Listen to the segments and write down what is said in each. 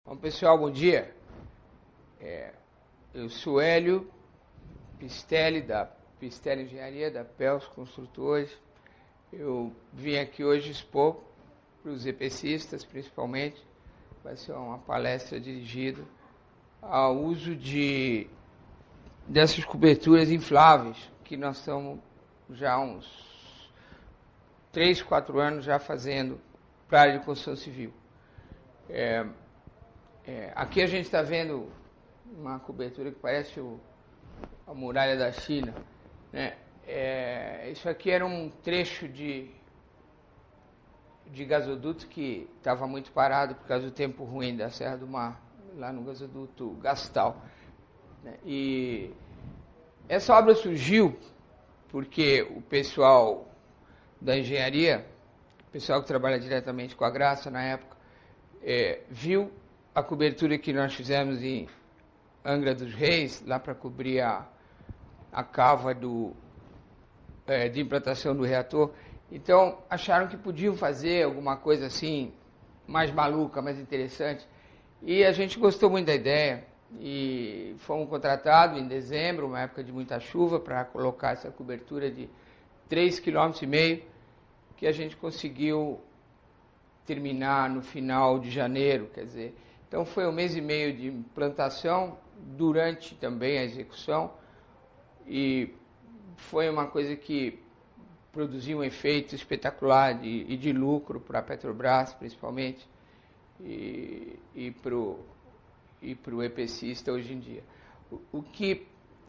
Bom, pessoal, bom dia. Eu sou Hélio Pistelli, da Pistelli Engenharia, da PELS Construtores. Eu vim aqui hoje expor para os EPCistas, principalmente. Vai ser uma palestra dirigida ao uso dessas coberturas infláveis, que nós estamos já há uns 3, 4 anos já fazendo para a área de construção civil. Aqui a gente está vendo uma cobertura que parece a muralha da China, né? Isso aqui era um trecho de gasoduto que estava muito parado por causa do tempo ruim da Serra do Mar, lá no gasoduto Gastal, né? E essa obra surgiu porque o pessoal da engenharia, o pessoal que trabalha diretamente com a Graça na época, viu a cobertura que nós fizemos em Angra dos Reis, lá para cobrir a cava de implantação do reator. Então, acharam que podiam fazer alguma coisa assim, mais maluca, mais interessante. E a gente gostou muito da ideia e fomos contratados em dezembro, uma época de muita chuva, para colocar essa cobertura de 3,5 km, que a gente conseguiu terminar no final de janeiro, quer dizer. Então foi 1 mês e meio de implantação, durante também a execução, e foi uma coisa que produziu um efeito espetacular de lucro para a Petrobras, principalmente, e para o EPCista hoje em dia. O que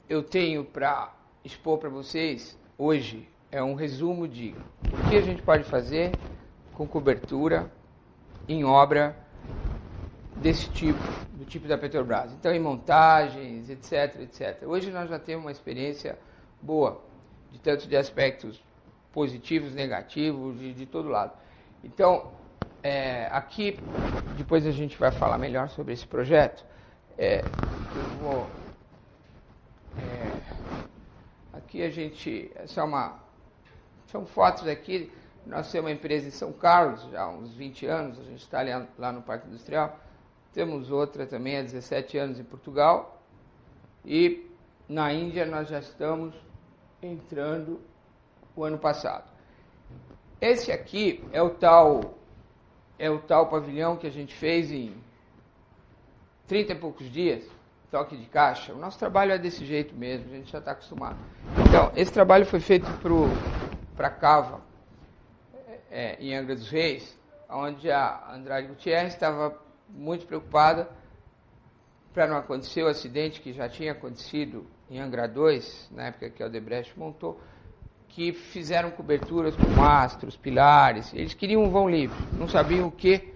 eu tenho para expor para vocês hoje é um resumo de o que a gente pode fazer com cobertura em obra desse tipo, do tipo da Petrobras. Então, em montagens, etc, etc. Hoje nós já temos uma experiência boa, tanto de aspectos positivos, negativos, de todo lado. Então, aqui, depois a gente vai falar melhor sobre esse projeto. Aqui a gente, são fotos aqui. Nós temos uma empresa em São Carlos, já há uns 20 anos, a gente está lá no Parque Industrial. Temos outra também há 17 anos em Portugal. E na Índia nós já estamos entrando o ano passado. Esse aqui é o tal pavilhão que a gente fez em 30 e poucos dias, toque de caixa. O nosso trabalho é desse jeito mesmo, a gente já está acostumado. Então, esse trabalho foi feito para a Cava, em Angra dos Reis, onde a Andrade Gutierrez estava muito preocupada para não acontecer o acidente que já tinha acontecido em Angra 2, na época que a Odebrecht montou, que fizeram coberturas com mastros, pilares. Eles queriam um vão livre, não sabiam o que,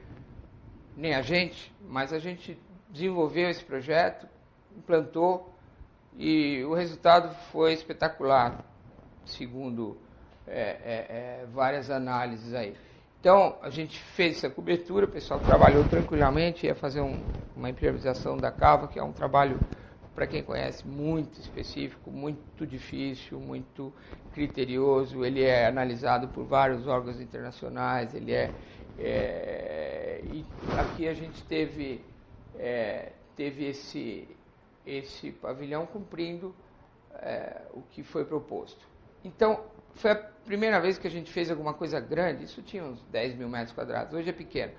nem a gente, mas a gente desenvolveu esse projeto, implantou, e o resultado foi espetacular, segundo várias análises aí. Então, a gente fez essa cobertura, o pessoal trabalhou tranquilamente, ia fazer uma impermeabilização da cava, que é um trabalho, para quem conhece, muito específico, muito difícil, muito criterioso. Ele é analisado por vários órgãos internacionais, e aqui a gente teve esse pavilhão cumprindo o que foi proposto. Então, foi a primeira vez que a gente fez alguma coisa grande. Isso tinha uns 10 mil metros quadrados, hoje é pequeno,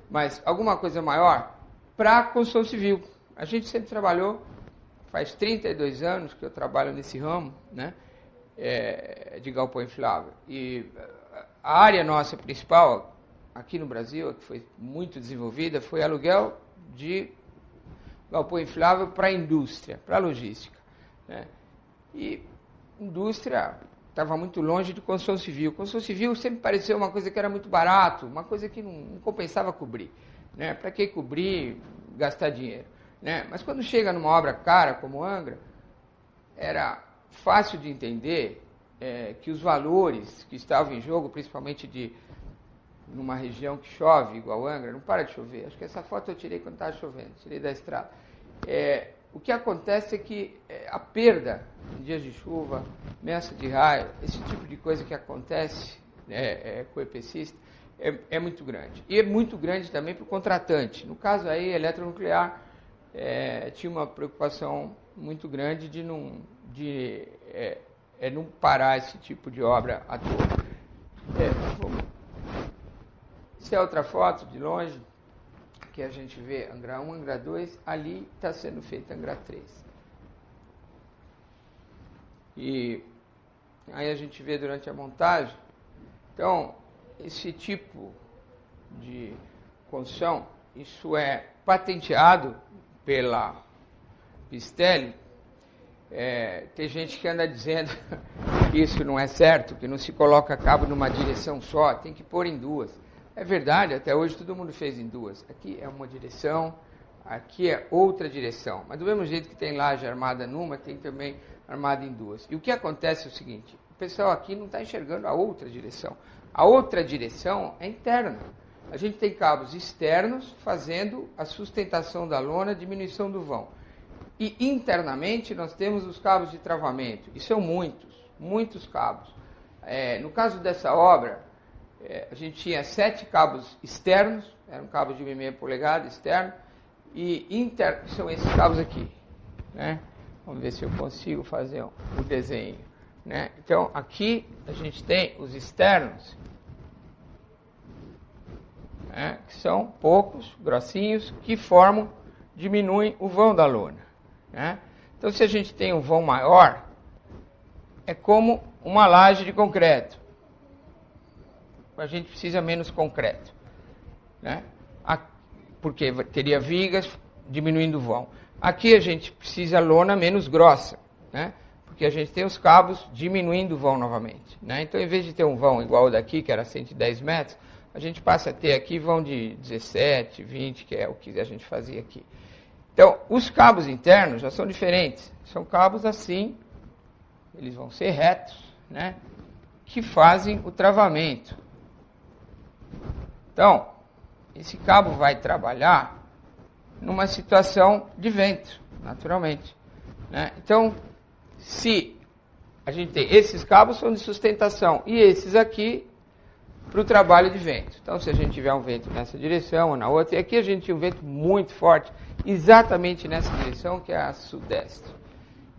mas alguma coisa maior para a construção civil. A gente sempre trabalhou, faz 32 anos que eu trabalho nesse ramo, né, de galpão inflável. E a área nossa principal, aqui no Brasil, que foi muito desenvolvida, foi aluguel de galpão inflável para a indústria, para a logística, né? E indústria estava muito longe de construção civil. Construção civil sempre pareceu uma coisa que era muito barato, uma coisa que não compensava cobrir, né? Para que cobrir, gastar dinheiro, né? Mas quando chega numa obra cara como Angra, era fácil de entender que os valores que estavam em jogo, principalmente numa região que chove, igual Angra, não para de chover. Acho que essa foto eu tirei quando estava chovendo, tirei da estrada. O que acontece é que a perda em dias de chuva, ameaça de raio, esse tipo de coisa que acontece com o EPCista, é muito grande. E é muito grande também para o contratante. No caso aí, a Eletronuclear tinha uma preocupação muito grande de não parar esse tipo de obra à toa. Essa é outra foto de longe, que a gente vê Angra 1, Angra 2, ali está sendo feita Angra 3. E aí a gente vê durante a montagem. Então, esse tipo de construção, isso é patenteado pela Pistelli. Tem gente que anda dizendo que isso não é certo, que não se coloca cabo numa direção só, tem que pôr em duas. É verdade, até hoje todo mundo fez em duas. Aqui é uma direção, aqui é outra direção. Mas do mesmo jeito que tem laje armada numa, tem também armada em duas. E o que acontece é o seguinte, o pessoal aqui não está enxergando a outra direção. A outra direção é interna. A gente tem cabos externos fazendo a sustentação da lona, diminuição do vão. E internamente nós temos os cabos de travamento. E são muitos cabos. No caso dessa obra, a gente tinha 7 cabos externos, eram cabos de 1,5 polegada externo, e internos, são esses cabos aqui. Né? Vamos ver se eu consigo fazer o desenho. Né? Então, aqui a gente tem os externos, né? Que são poucos, grossinhos, que diminuem o vão da lona. Né? Então, se a gente tem um vão maior, é como uma laje de concreto. A gente precisa menos concreto. Né? Porque teria vigas diminuindo o vão. Aqui a gente precisa lona menos grossa, né? Porque a gente tem os cabos diminuindo o vão novamente. Né? Então, em vez de ter um vão igual o daqui, que era 110 metros, a gente passa a ter aqui vão de 17, 20, que é o que a gente fazia aqui. Então, os cabos internos já são diferentes. São cabos assim, eles vão ser retos, né? Que fazem o travamento. Então, esse cabo vai trabalhar numa situação de vento, naturalmente. Né? Então, se a gente tem esses cabos são de sustentação e esses aqui para o trabalho de vento. Então, se a gente tiver um vento nessa direção ou na outra, e aqui a gente tinha um vento muito forte, exatamente nessa direção, que é a sudeste.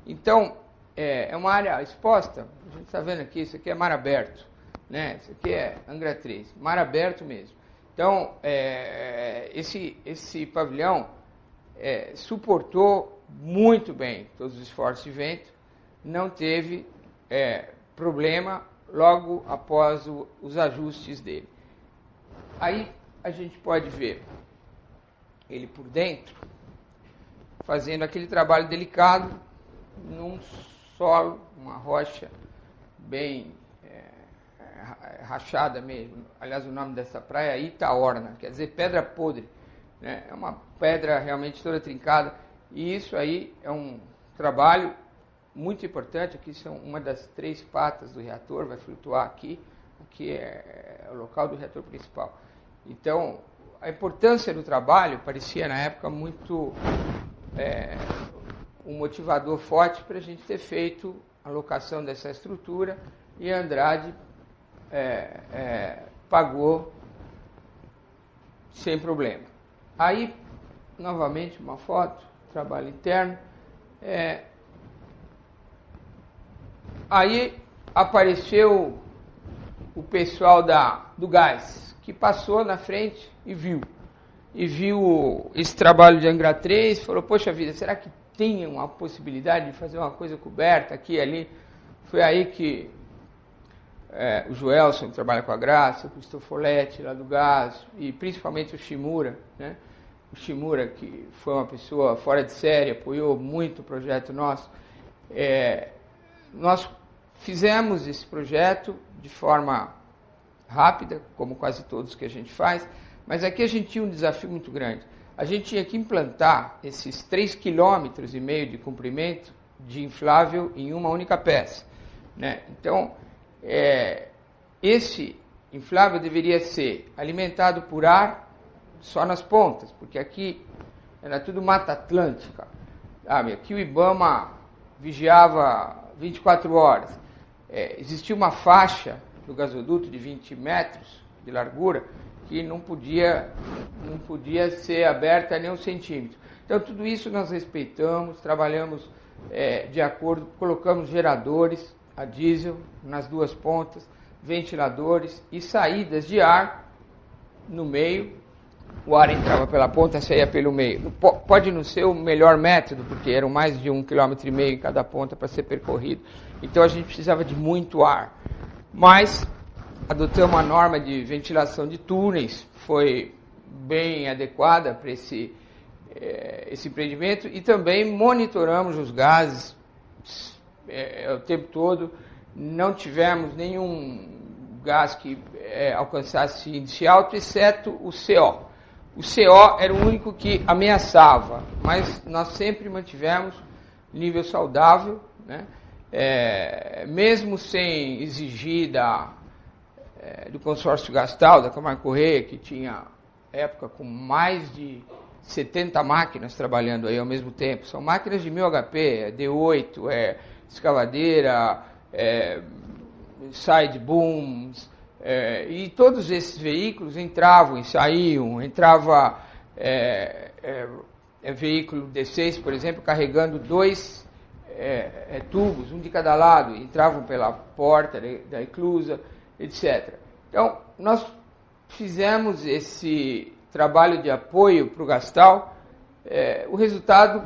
Então, é uma área exposta, a gente está vendo aqui, isso aqui é mar aberto, né? Isso aqui é Angra 3, mar aberto mesmo. Então, esse pavilhão suportou muito bem todos os esforços de vento, não teve problema logo após os ajustes dele. Aí a gente pode ver ele por dentro, fazendo aquele trabalho delicado num solo, uma rocha bem rachada mesmo. Aliás, o nome dessa praia é Itaorna, quer dizer pedra podre. Né? É uma pedra realmente toda trincada. E isso aí é um trabalho muito importante. Aqui são uma das 3 patas do reator, vai flutuar aqui. Aqui é o local do reator principal. Então, a importância do trabalho parecia na época muito um motivador forte para a gente ter feito a locação dessa estrutura, e a Andrade pagou sem problema. Aí, novamente, uma foto, trabalho interno. Aí apareceu o pessoal do gás, que passou na frente e viu esse trabalho de Angra 3, falou, poxa vida, será que tem uma possibilidade de fazer uma coisa coberta aqui e ali? Foi aí que o Joelson, que trabalha com a Graça, o Cristofoletti, lá do gás, e principalmente o Shimura, né? O Shimura, que foi uma pessoa fora de série, apoiou muito o projeto nosso. Nós fizemos esse projeto de forma rápida, como quase todos que a gente faz, mas aqui a gente tinha um desafio muito grande. A gente tinha que implantar esses 3,5 km de comprimento de inflável em uma única peça. Né? Então, esse inflável deveria ser alimentado por ar só nas pontas, porque aqui era tudo Mata Atlântica. Sabe? Aqui o IBAMA vigiava 24 horas. Existia uma faixa do gasoduto de 20 metros de largura que não podia ser aberta nem 1 centímetro. Então, tudo isso nós respeitamos, trabalhamos de acordo, colocamos geradores a diesel nas 2 pontas, ventiladores e saídas de ar no meio. O ar entrava pela ponta, saía pelo meio. Pode não ser o melhor método, porque eram mais de 1,5 km em cada ponta para ser percorrido. Então a gente precisava de muito ar. Mas adotamos a norma de ventilação de túneis, foi bem adequada para esse empreendimento, e também monitoramos os gases o tempo todo. Não tivemos nenhum gás que alcançasse índice alto, exceto o CO. O CO era o único que ameaçava, mas nós sempre mantivemos nível saudável, né? Mesmo sem exigir do consórcio Gastal, da Camargo Corrêa, que tinha época com mais de 70 máquinas trabalhando aí ao mesmo tempo. São máquinas de 1000 HP, D8, escavadeira, side booms, e todos esses veículos entravam e saíam. Entrava veículo D6, por exemplo, carregando 2 tubos, um de cada lado, entravam pela porta da eclusa, etc. Então, nós fizemos esse trabalho de apoio para o Gastal. O resultado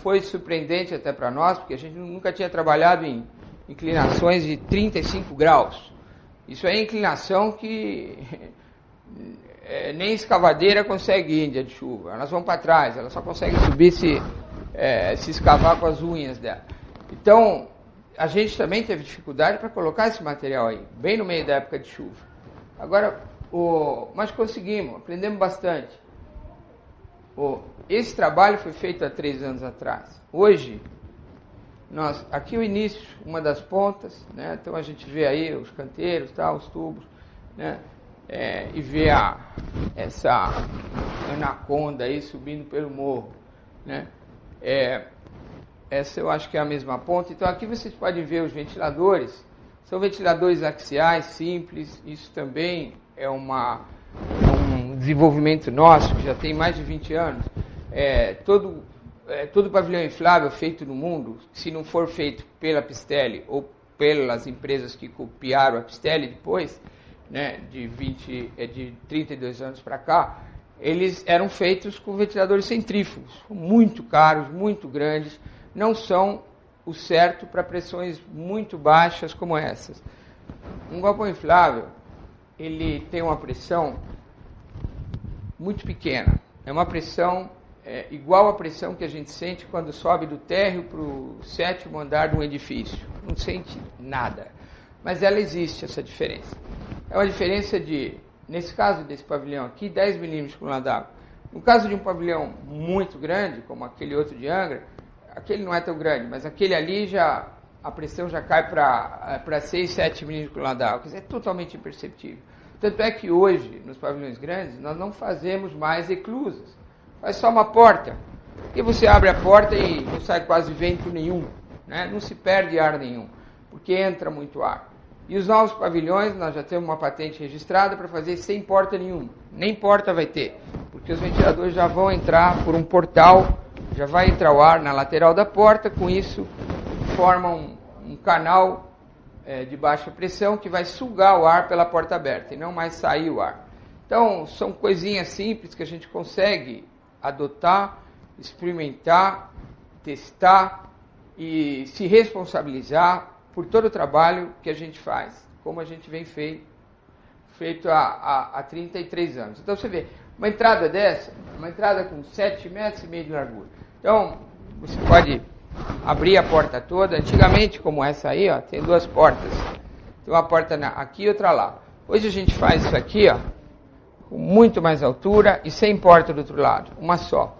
foi surpreendente até para nós, porque a gente nunca tinha trabalhado em inclinações de 35 graus. Isso é inclinação que nem escavadeira consegue ir em dia de chuva. Elas vão para trás, elas só conseguem subir se escavar com as unhas dela. Então, a gente também teve dificuldade para colocar esse material aí, bem no meio da época de chuva. Agora, mas conseguimos, aprendemos bastante. Esse trabalho foi feito há 3 anos atrás. Hoje, aqui o início, uma das pontas, né? Então a gente vê aí os canteiros, os tubos, né? E vê essa anaconda aí subindo pelo morro, né? Essa eu acho que é a mesma ponta. Então aqui vocês podem ver os ventiladores. São ventiladores axiais, simples. Isso também é um desenvolvimento nosso, que já tem mais de 20 anos. Todo pavilhão inflável feito no mundo, se não for feito pela Pistelli ou pelas empresas que copiaram a Pistelli depois, né, de 32 anos para cá, eles eram feitos com ventiladores centrífugos, muito caros, muito grandes, não são o certo para pressões muito baixas como essas. Um galpão inflável, ele tem uma pressão muito pequena, é uma pressão igual à pressão que a gente sente quando sobe do térreo para o 7º andar de um edifício. Não sente nada. Mas ela existe, essa diferença. É uma diferença de, nesse caso desse pavilhão aqui, 10 milímetros por coluna d'água. No caso de um pavilhão muito grande, como aquele outro de Angra, aquele não é tão grande, mas aquele ali a pressão já cai para 6, 7 milímetros por coluna d'água. Quer dizer, é totalmente imperceptível. Tanto é que hoje, nos pavilhões grandes, nós não fazemos mais eclusas. Faz só uma porta, e você abre a porta e não sai quase vento nenhum, né? Não se perde ar nenhum, porque entra muito ar. E os novos pavilhões, nós já temos uma patente registrada para fazer sem porta nenhuma, nem porta vai ter, porque os ventiladores já vão entrar por um portal, já vai entrar o ar na lateral da porta, com isso forma um canal de baixa pressão que vai sugar o ar pela porta aberta e não mais sair o ar. Então, são coisinhas simples que a gente consegue adotar, experimentar, testar e se responsabilizar por todo o trabalho que a gente faz, como a gente vem feito há 33 anos. Então você vê, uma entrada dessa, uma entrada com 7,5 metros de largura. Então, você pode abrir a porta toda. Antigamente, como essa aí, tem 2 portas. Tem uma porta aqui e outra lá. Hoje a gente faz isso aqui, com muito mais altura e sem porta do outro lado, uma só,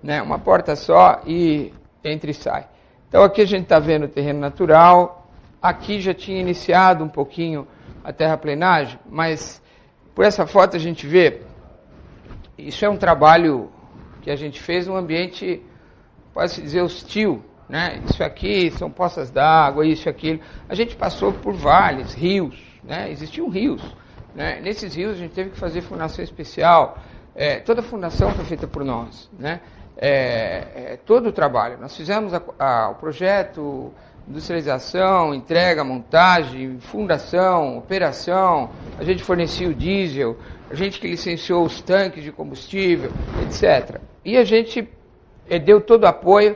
né? Uma porta só e entra e sai. Então aqui a gente está vendo o terreno natural, aqui já tinha iniciado um pouquinho a terraplenagem, mas por essa foto a gente vê, isso é um trabalho que a gente fez num ambiente, pode-se dizer, hostil, né? Isso aqui são poças d'água, isso e aquilo. A gente passou por vales, rios, né? Existiam rios. né? Nesses rios a gente teve que fazer fundação especial, toda a fundação foi feita por nós, né? Todo o trabalho. Nós fizemos o projeto, industrialização, entrega, montagem, fundação, operação, a gente fornecia o diesel, a gente que licenciou os tanques de combustível, etc. E a gente deu todo o apoio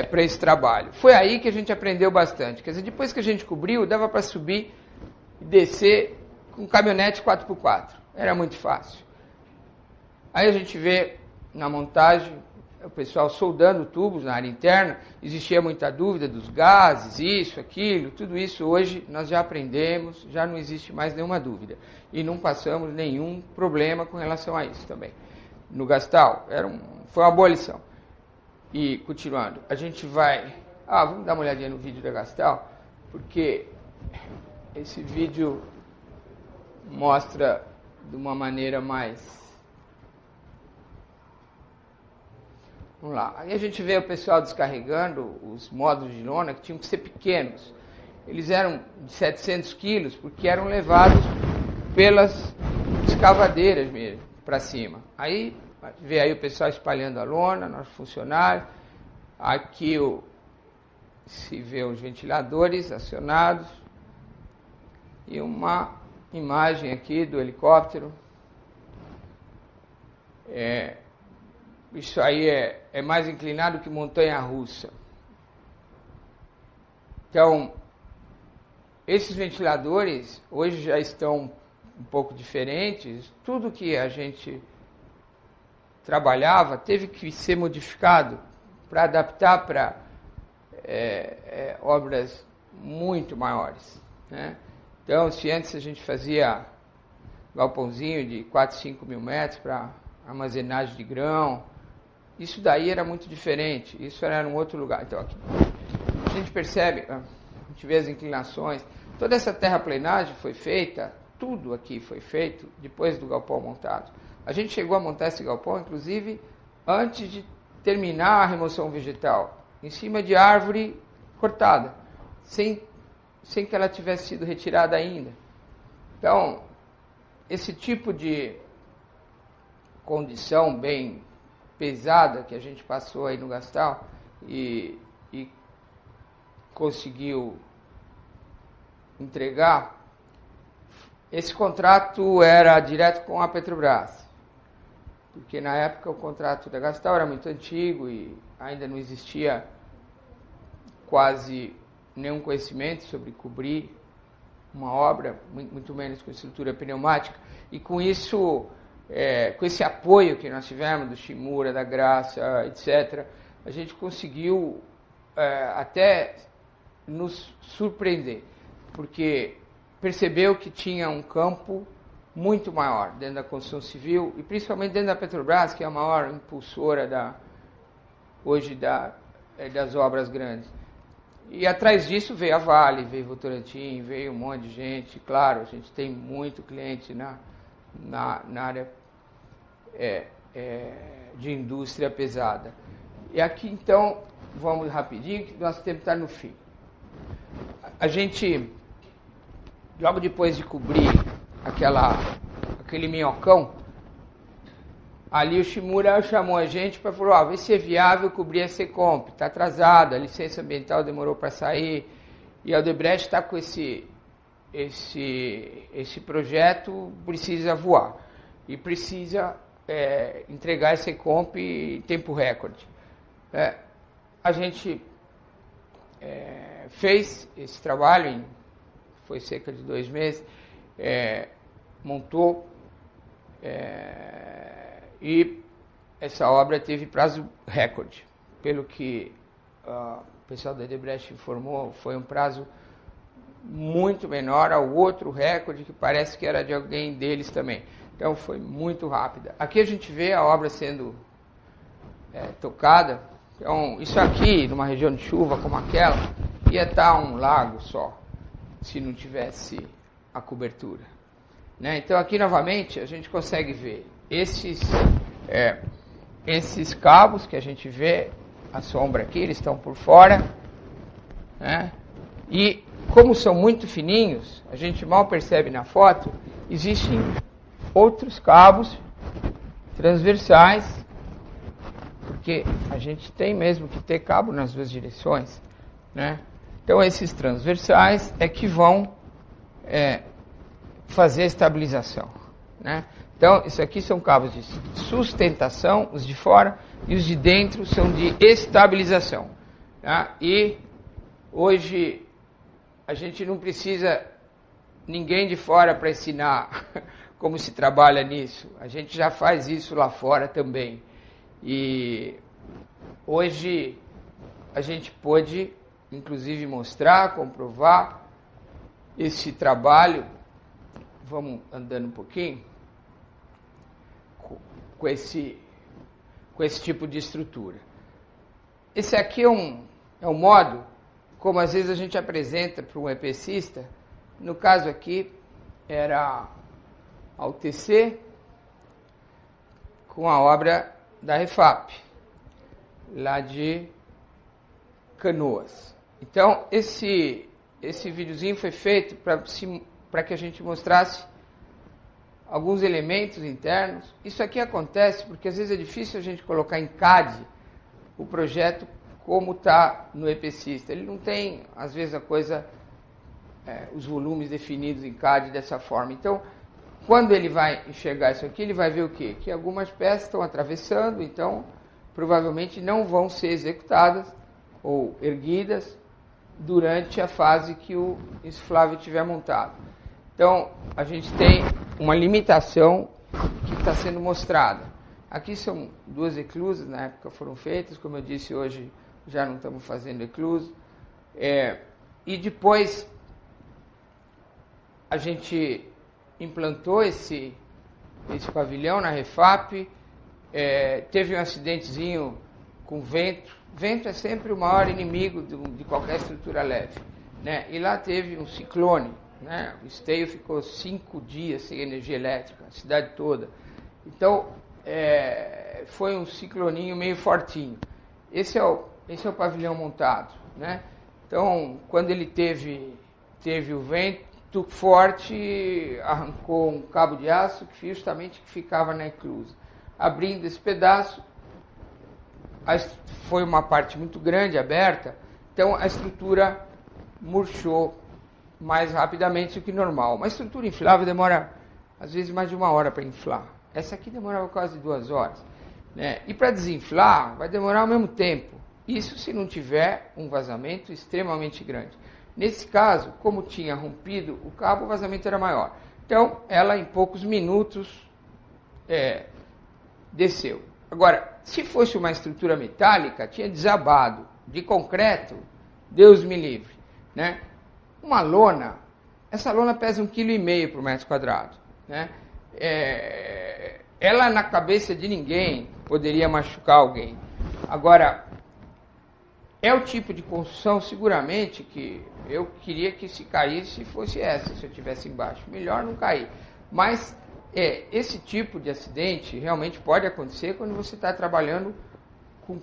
para esse trabalho. Foi aí que a gente aprendeu bastante. Quer dizer, depois que a gente cobriu, dava para subir e descer com caminhonete 4x4. Era muito fácil. Aí a gente vê na montagem o pessoal soldando tubos na área interna, existia muita dúvida dos gases, isso, aquilo, tudo isso hoje nós já aprendemos, já não existe mais nenhuma dúvida. E não passamos nenhum problema com relação a isso também. No Gastal, foi uma boa lição. E, continuando, a gente vai... vamos dar uma olhadinha no vídeo da Gastal, porque esse vídeo mostra de uma maneira mais... Vamos lá. Aí a gente vê o pessoal descarregando os módulos de lona, que tinham que ser pequenos. Eles eram de 700 quilos, porque eram levados pelas escavadeiras mesmo, para cima. Aí, vê aí o pessoal espalhando a lona, nossos funcionários. Aqui se vê os ventiladores acionados. E uma imagem aqui do helicóptero. Isso aí é mais inclinado que montanha-russa. Então, esses ventiladores hoje já estão um pouco diferentes. Tudo que a gente trabalhava teve que ser modificado para adaptar para obras muito maiores, né? Então, se antes a gente fazia galpãozinho de 4, 5 mil metros para armazenagem de grão, isso daí era muito diferente, isso era um outro lugar. Então, aqui a gente percebe, a gente vê as inclinações, toda essa terraplenagem foi feita, tudo aqui foi feito depois do galpão montado. A gente chegou a montar esse galpão, inclusive, antes de terminar a remoção vegetal, em cima de árvore cortada, sem que ela tivesse sido retirada ainda. Então, esse tipo de condição bem pesada que a gente passou aí no Gastal e conseguiu entregar, esse contrato era direto com a Petrobras, porque na época o contrato da Gastal era muito antigo e ainda não existia quase nenhum conhecimento sobre cobrir uma obra, muito menos com estrutura pneumática, e com isso, com esse apoio que nós tivemos do Shimura, da Graça, etc., a gente conseguiu até nos surpreender, porque percebeu que tinha um campo muito maior dentro da construção civil e principalmente dentro da Petrobras, que é a maior impulsora hoje das obras grandes. E atrás disso veio a Vale, veio Votorantim, veio um monte de gente. Claro, a gente tem muito cliente na área de indústria pesada. E aqui, então, vamos rapidinho, que nosso tempo está no fim. A gente, logo depois de cobrir aquele minhocão, ali o Shimura chamou a gente para falar, vê se é viável cobrir a Secomp, está atrasado, a licença ambiental demorou para sair, e a Odebrecht está com esse projeto, precisa voar, e precisa entregar a Secomp em tempo recorde. A gente fez esse trabalho, foi cerca de 2 meses, montou, e essa obra teve prazo recorde. Pelo que o pessoal da Odebrecht informou, foi um prazo muito menor ao outro recorde, que parece que era de alguém deles também. Então foi muito rápida. Aqui a gente vê a obra sendo tocada. Então, isso aqui, numa região de chuva como aquela, ia estar um lago só, se não tivesse a cobertura, né? Então aqui novamente a gente consegue ver esses cabos que a gente vê, a sombra aqui, eles estão por fora, né? E como são muito fininhos, a gente mal percebe na foto, existem outros cabos transversais, porque a gente tem mesmo que ter cabo nas duas direções, né? Então esses transversais é que vão fazer a estabilização, né? Então isso aqui são cabos de sustentação, os de fora, e os de dentro são de estabilização, tá? E hoje a gente não precisa ninguém de fora para ensinar como se trabalha nisso. A gente já faz isso lá fora também. E hoje a gente pôde, inclusive, mostrar, comprovar esse trabalho. Vamos andando um pouquinho com esse tipo de estrutura. Esse aqui é um modo como às vezes a gente apresenta para um EPCista. No caso aqui era a UTC com a obra da Refap, lá de Canoas. Então esse videozinho foi feito para que a gente mostrasse alguns elementos internos. Isso aqui acontece porque às vezes é difícil a gente colocar em CAD o projeto como está no EPCista. Ele não tem, às vezes, os volumes definidos em CAD dessa forma. Então, quando ele vai enxergar isso aqui, ele vai ver o quê? Que algumas peças estão atravessando, então, provavelmente não vão ser executadas ou erguidas durante a fase que o insuflável estiver montado. Então, a gente tem uma limitação que está sendo mostrada. Aqui são duas eclusas, na época foram feitas, como eu disse, hoje já não estamos fazendo ecluso. E depois a gente implantou esse pavilhão na Refap, teve um acidentezinho com vento. Vento é sempre o maior inimigo de qualquer estrutura leve, né? E lá teve um ciclone, né? O esteio ficou 5 dias sem energia elétrica, a cidade toda. Então, foi um cicloninho meio fortinho. Esse é o pavilhão montado, né? Então, quando ele teve o vento forte, arrancou um cabo de aço que justamente ficava na eclusa. Abrindo esse pedaço, foi uma parte muito grande, aberta, então a estrutura murchou mais rapidamente do que normal. Uma estrutura inflável demora, às vezes, mais de 1 hora para inflar. Essa aqui demorava quase 2 horas, né? E para desinflar, vai demorar ao mesmo tempo. Isso se não tiver um vazamento extremamente grande. Nesse caso, como tinha rompido o cabo, o vazamento era maior. Então, ela em poucos minutos desceu. Agora, se fosse uma estrutura metálica, tinha desabado. De concreto, Deus me livre, né? Uma lona, essa lona pesa 1,5 kg por metro quadrado, né? Ela na cabeça de ninguém poderia machucar alguém. Agora, é o tipo de construção, seguramente, que eu queria que se caísse fosse essa, se eu estivesse embaixo. Melhor não cair. Mas esse tipo de acidente realmente pode acontecer quando você está trabalhando com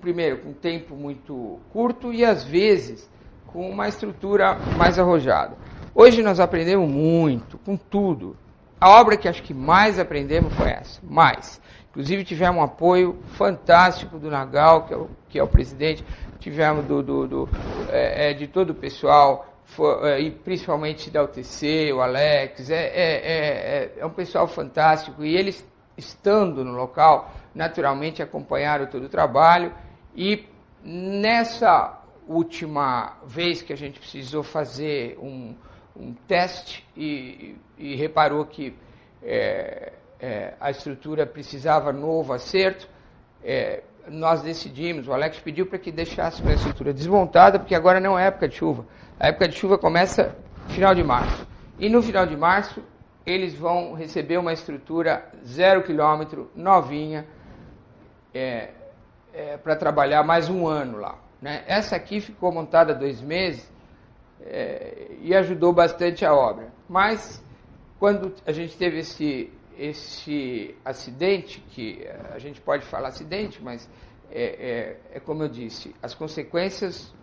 tempo muito curto e, às vezes, com uma estrutura mais arrojada. Hoje nós aprendemos muito, com tudo. A obra que acho que mais aprendemos foi essa, mais. Inclusive tivemos um apoio fantástico do Nagal, que é o presidente, tivemos de todo o pessoal, e principalmente da UTC, o Alex, é um pessoal fantástico, e eles, estando no local, naturalmente acompanharam todo o trabalho, e nessa última vez que a gente precisou fazer um teste e reparou que a estrutura precisava novo acerto, nós decidimos, o Alex pediu para que deixássemos a estrutura desmontada, porque agora não é época de chuva. A época de chuva começa no final de março. E no final de março, eles vão receber uma estrutura 0 km, novinha, para trabalhar mais 1 ano lá, né? Essa aqui ficou montada há 2 meses e ajudou bastante a obra. Mas, quando a gente teve esse acidente, que a gente pode falar acidente, mas como eu disse, as consequências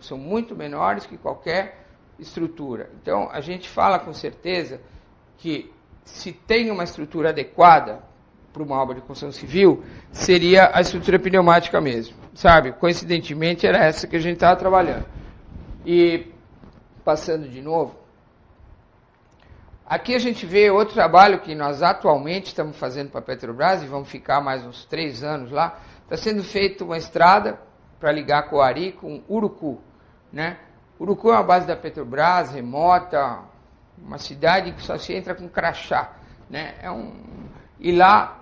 são muito menores que qualquer estrutura. Então, a gente fala com certeza que se tem uma estrutura adequada para uma obra de construção civil, seria a estrutura pneumática mesmo, sabe? Coincidentemente, era essa que a gente estava trabalhando. E, passando de novo, aqui a gente vê outro trabalho que nós atualmente estamos fazendo para a Petrobras, e vamos ficar mais uns 3 anos lá. Está sendo feita uma estrada para ligar Coari com Urucu, né? Urucu é uma base da Petrobras, remota, uma cidade que só se entra com crachá, né? E lá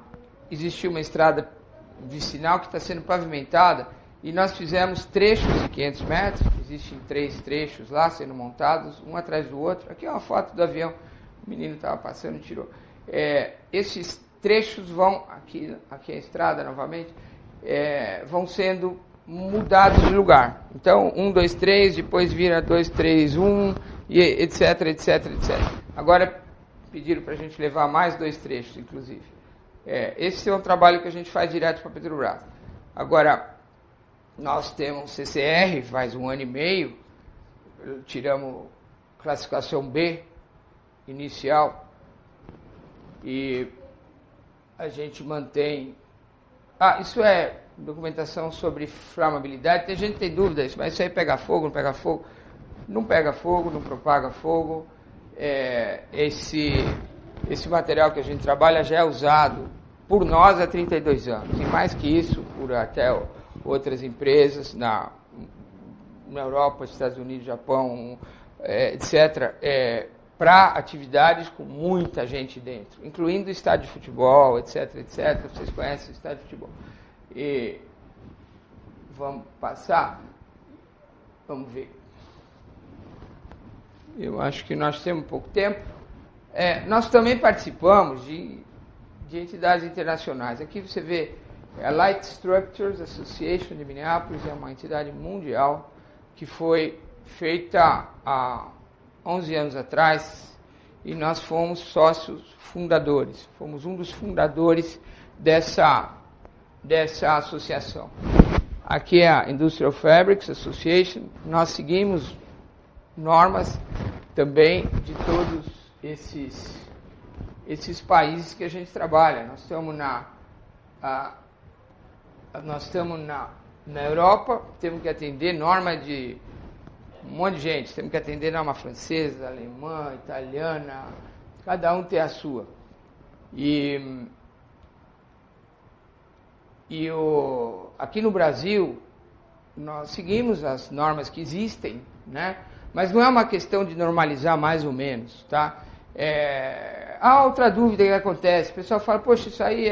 existiu uma estrada vicinal que está sendo pavimentada, e nós fizemos trechos de 500 metros, existem 3 trechos lá sendo montados, um atrás do outro. Aqui é uma foto do avião, o menino estava passando e tirou. Esses trechos vão, aqui é a estrada novamente, vão sendo mudados de lugar. Então, 1, 2, 3, depois vira 2, 3, 1, e etc, etc, etc. Agora, pediram para a gente levar mais 2 trechos, inclusive. Esse é um trabalho que a gente faz direto para a Petrobras. Agora, nós temos CCR, faz 1 ano e meio, tiramos classificação B, inicial, e a gente mantém... isso é documentação sobre flamabilidade. Tem gente que tem dúvida, mas isso aí pega fogo, não pega fogo? Não pega fogo, não propaga fogo. Esse material que a gente trabalha já é usado por nós há 32 anos. E mais que isso, por até outras empresas na Europa, Estados Unidos, Japão, etc., para atividades com muita gente dentro, incluindo estádio de futebol, etc., etc. Vocês conhecem o estádio de futebol. E vamos passar. Vamos ver. Eu acho que nós temos pouco tempo. Nós também participamos de entidades internacionais. Aqui você vê a Light Structures Association de Minneapolis, é uma entidade mundial que foi feita há 11 anos atrás, e nós fomos sócios fundadores. Fomos um dos fundadores dessa associação. Aqui é a Industrial Fabrics Association. Nós seguimos normas também de todos esses países que a gente trabalha. Nós estamos na Europa, temos que atender norma de um monte de gente. Temos que atender norma francesa, alemã, italiana, cada um tem a sua. Aqui no Brasil, nós seguimos as normas que existem, né? Mas não é uma questão de normalizar mais ou menos, tá? Outra dúvida que acontece, o pessoal fala, poxa, isso aí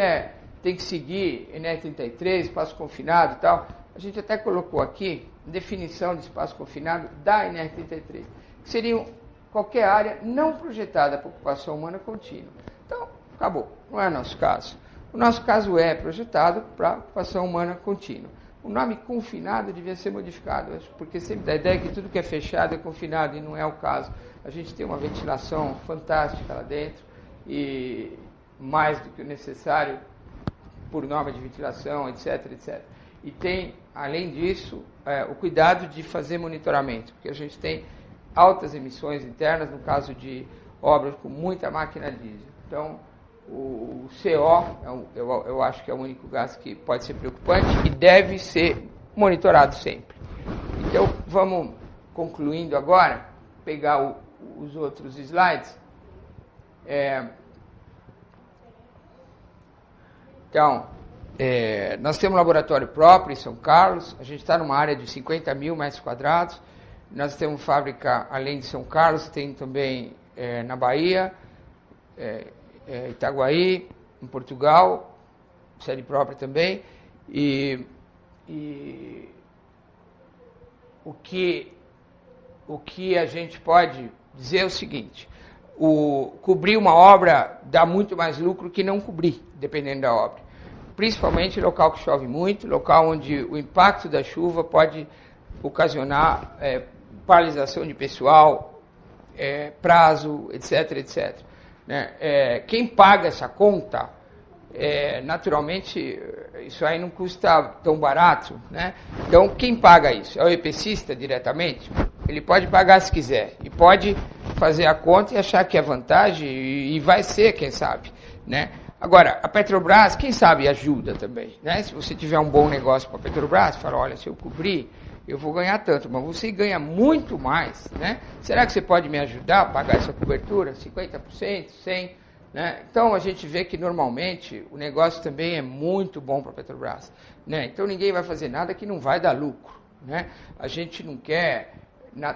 tem que seguir NR33, espaço confinado e tal. A gente até colocou aqui definição de espaço confinado da NR33, que seria qualquer área não projetada para ocupação humana contínua. Então, acabou, não é nosso caso. O nosso caso é projetado para ocupação humana contínua. O nome confinado devia ser modificado, porque sempre dá a ideia que tudo que é fechado é confinado, e não é o caso. A gente tem uma ventilação fantástica lá dentro, e mais do que o necessário por norma de ventilação, etc, etc. E tem, além disso, o cuidado de fazer monitoramento, porque a gente tem altas emissões internas, no caso de obras com muita máquina diesel. Então, o CO, eu acho que é o único gás que pode ser preocupante e deve ser monitorado sempre. Então, vamos concluindo agora, pegar os outros slides. Nós temos um laboratório próprio em São Carlos, a gente está numa área de 50 mil metros quadrados. Nós temos fábrica, além de São Carlos, tem também na Bahia, Itaguaí, em Portugal, sede própria também, e o que a gente pode dizer é o seguinte: cobrir uma obra dá muito mais lucro que não cobrir, dependendo da obra. Principalmente local que chove muito, local onde o impacto da chuva pode ocasionar paralisação de pessoal, prazo, etc, etc. Né? Quem paga essa conta, naturalmente, isso aí não custa tão barato, né? Então, quem paga isso? É o EPCista diretamente? Ele pode pagar se quiser. E pode fazer a conta e achar que é vantagem, e vai ser, quem sabe, né? Agora, a Petrobras, quem sabe, ajuda também, né? Se você tiver um bom negócio para a Petrobras, fala, olha, se eu cobrir, eu vou ganhar tanto, mas você ganha muito mais, né? Será que você pode me ajudar a pagar essa cobertura? 50%, 100%? Né? Então, a gente vê que, normalmente, o negócio também é muito bom para a Petrobras, né? Então, ninguém vai fazer nada que não vai dar lucro, né? A gente não quer,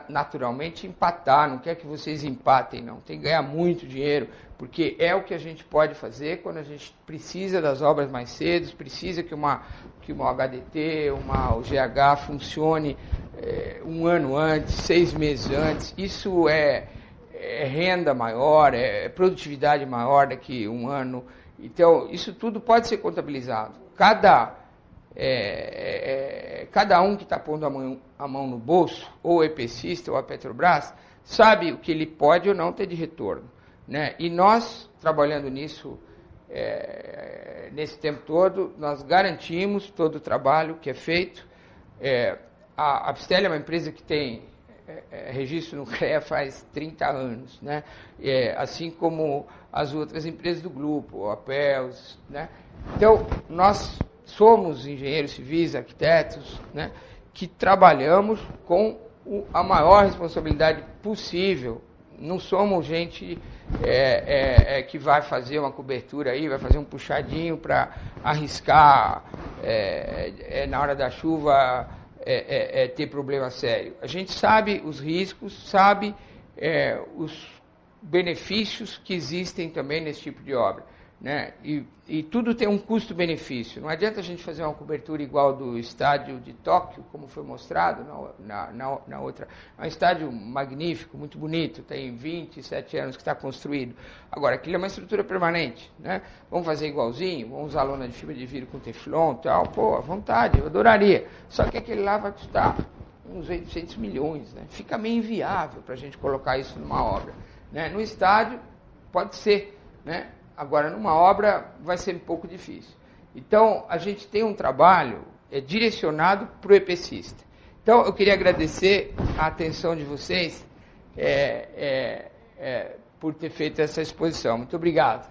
naturalmente, empatar, não quer que vocês empatem, não. Tem que ganhar muito dinheiro, porque é o que a gente pode fazer quando a gente precisa das obras mais cedo, precisa que uma HDT, uma GH funcione um ano antes, 6 meses antes. Isso é renda maior, é produtividade maior daqui a um ano. Então, isso tudo pode ser contabilizado. Cada um que está pondo a mão no bolso, ou o EPCista ou a Petrobras, sabe o que ele pode ou não ter de retorno, né? E nós, trabalhando nisso, nesse tempo todo, nós garantimos todo o trabalho que é feito. A Apstelli é uma empresa que tem registro no CREA faz 30 anos, né? Assim como as outras empresas do grupo, a PELS, né? Então, nós somos engenheiros civis, arquitetos, né, que trabalhamos com a maior responsabilidade possível. Não somos gente que vai fazer uma cobertura aí, vai fazer um puxadinho para arriscar na hora da chuva ter problema sério. A gente sabe os riscos, sabe os benefícios que existem também nesse tipo de obra, né? E tudo tem um custo-benefício. Não adianta a gente fazer uma cobertura igual do estádio de Tóquio, como foi mostrado na outra. É um estádio magnífico, muito bonito, tem 27 anos que está construído. Agora, aquilo é uma estrutura permanente, né? Vamos fazer igualzinho, vamos usar lona de fibra de vidro com teflon e tal. Pô, à vontade, eu adoraria. Só que aquele lá vai custar uns 800 milhões, né? Fica meio inviável para a gente colocar isso numa obra, né? No estádio, pode ser, né? Agora, numa obra, vai ser um pouco difícil. Então, a gente tem um trabalho direcionado para o EPCista. Então, eu queria agradecer a atenção de vocês por ter feito essa exposição. Muito obrigado.